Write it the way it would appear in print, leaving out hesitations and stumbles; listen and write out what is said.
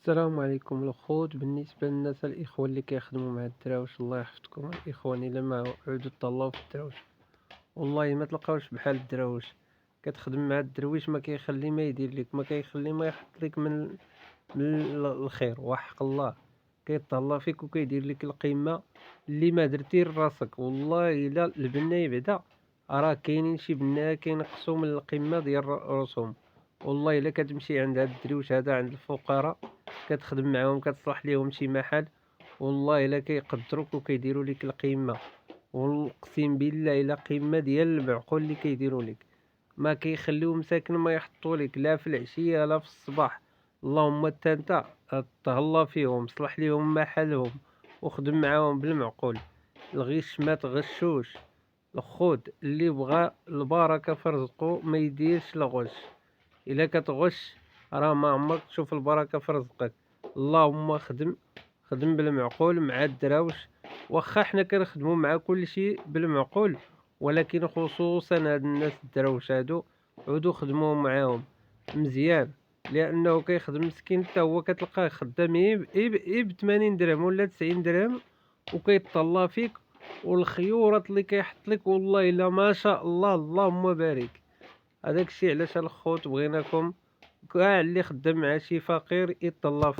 السلام عليكم الخوت. بالنسبة للناس الإخوة اللي كيخدموا مع الدراوش، الله يحفظكم الإخوان إلا ما عودوا تهلاو في الدراوش، والله ما تلقاوش بحال الدراوش. كتخدم مع الدرويش ما كيخلي ما يدير لك، ما كيخلي ما يحط لك من الخير وحق الله. كيتهلا فيك وكيدير لك القيمة اللي ما درتي لراسك. والله إلا البناي بعدا راه كاينين شي بنايه كينقصوا من القمة ديال راسهم. والله إلا كتمشي عند هاد الدرويش هذا، عند الفقراء، كتخدم معاهم كتصلح ليهم شي محل، والله إلا كيقدروك وكيديروا لك القيمة. ونقسم بالله إلا قيمة ديال المعقول اللي كيديروا لك. ما كيخليو مساكن ما يحطوا لك لا في العشية لا في الصباح. اللهم حتى انت تهلا فيهم، صلح ليهم محلهم وخدم معاهم بالمعقول. الغش ما تغشوش. الخود اللي بغى البركة في رزقه ما يديرش الغش. الا كتغش راه ما عمرك تشوف البركة في رزقك. اللهم خدم بالمعقول مع الدراوش. واخا حنا كنخدموا مع كل شيء بالمعقول، ولكن خصوصا هاد الناس الدراوش هادو عودوا خدموا معاهم مزيان. لانه كيخدم مسكين حتى هو كتلقاه خدام غير ب 80 درهم ولا 90 درهم وكيتطلع فيك. والخيورات اللي كيحط لك والله الا ما شاء الله اللهم بارك. هذاك الشيء علاش الخوت بغيناكم كاع اللي خدام مع شي فقير يتطلع